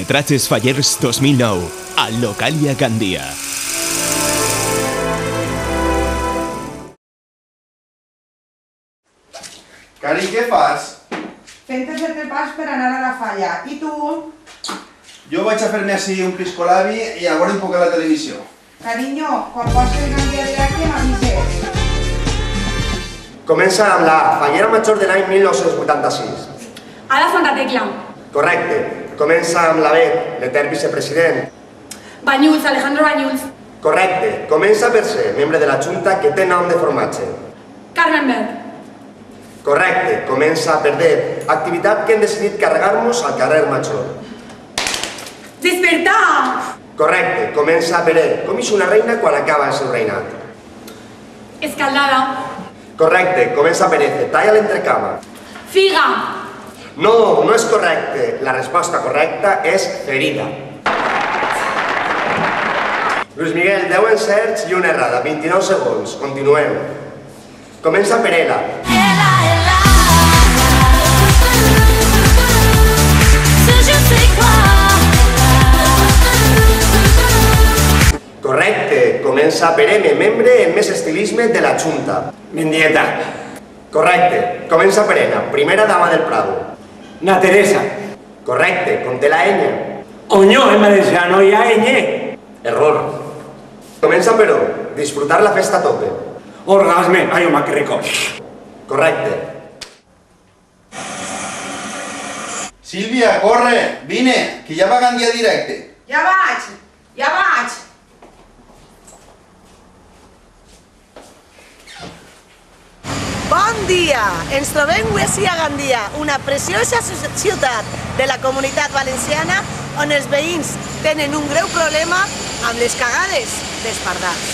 Curtmetratges Fallers 2009, al Localia Gandia. Cari, què fas? Fent els entrepans per anar a la falla. I tu? Jo vaig a fer-me així un piscolabi i a veure un poc a la televisió. Carinyo, quan pots el Gandia directe m'avises. Comença amb la fallera major de l'any 1986. Ada Santa Tecla. Correcte. Comença amb la B, l'etern vicepresident. Banyuls, Alejandro Banyuls. Correcte. Comença per ser membre de la Junta que té nom de formatge. Carmen Berg. Correcte. Comença per D, activitat que hem decidit carregar-nos al carrer Major. Despertar! Correcte. Comença per E, com és una reina quan acaba el seu reinat. Escaldada. Correcte. Comença per F, talla l'entrecama. Figa. No, no és correcte. La resposta correcta és ferida. Luis Miguel, 10 encerts i una errada, 29 segons. Continuem. Comença per Ela. Correcte. Comença per M, membre amb més estilisme de la Junta. Mendieta. Correcte. Comença per N, primera dama del Prado. Na Teresa. Correcte. Conté la ñ. Oño, en valenciano hi ha ñ. Error. Comença per O, disfrutar la festa a tope. Orgasme. Ai, home, que rico. Correcte. Sílvia, corre, vine, que ja va Gandia directe. Ja vaig, ja vaig. Bon dia! Ens trobem avui ací a Gandia, una preciosa ciutat de la Comunitat Valenciana on els veïns tenen un greu problema amb les cagades dels pardals.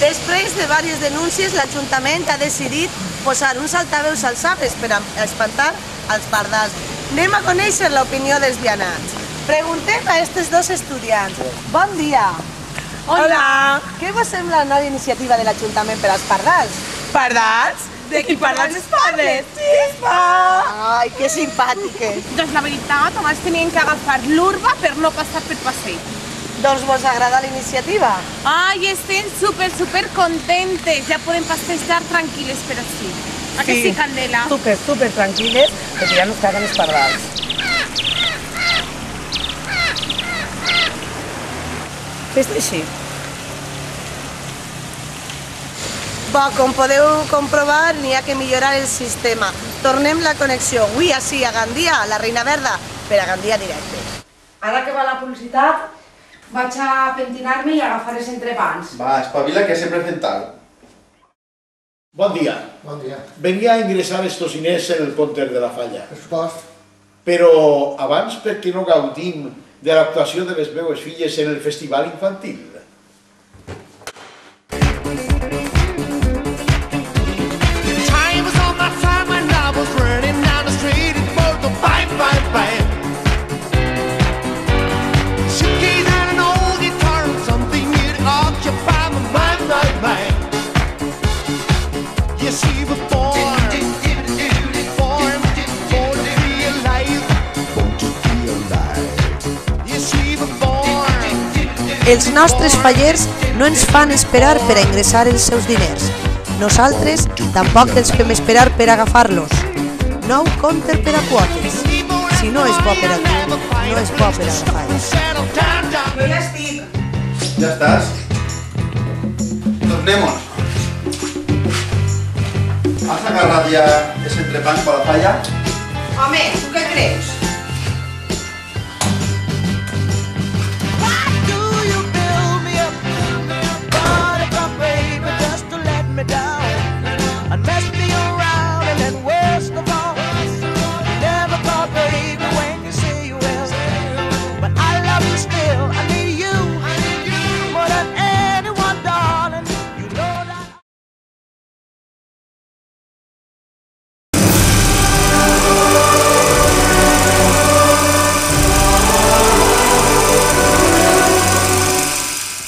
Després de diverses denúncies, l'Ajuntament ha decidit posar uns altaveus als arbres per espantar els pardals. Anem a conèixer l'opinió dels vianants. Preguntem a aquests dos estudiants. Bon dia! Hola! Què vos sembla la nova iniciativa de l'Ajuntament per als pardals? Pardals? De qui pardals es parles? Xispa! Ai, que simpàtiques! Doncs la veritat, abans tenien que agafar l'urba per no passar per passeig. Doncs vos agrada la iniciativa? Ai, estem super contentes. Ja podem passejar tranquil·les per així. A que sí, Candela? Super tranquil·les, perquè ja no es caguen els pardals. Fes-te així. Bo, com podeu comprovar, n'hi ha que millorar el sistema. Tornem la connexió. Avui ací a Gandia, la Reina Verda, per a Gandia directe. Ara que va la publicitat, vaig a pentinar-me i agafar els entrepans. Va, espavila que sempre fem tard. Bon dia. Bon dia. Venía a ingresar estos diners en el compte de la falla. Per supost. Però abans, per què no gaudim de l'actuació de les meues filles en el festival infantil? Els nostres fallers no ens fan esperar per a ingressar els seus diners. Nosaltres tampoc els fem esperar per a agafar-los. Nou compte per a quotes. Si no és bo per a tu, no és bo per a agafar-los. Jo ja estic. Ja estàs? Tornem-nos. Has agarrat ja ese entrepans per la falla? Home, tu què creus?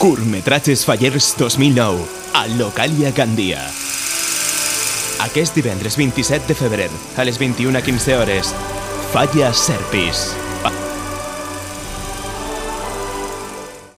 Curtmetratges Fallers 2009, al Localia Gandia. Aquest divendres 27 de febrer, a les 21:15 hores, Falla Serpis.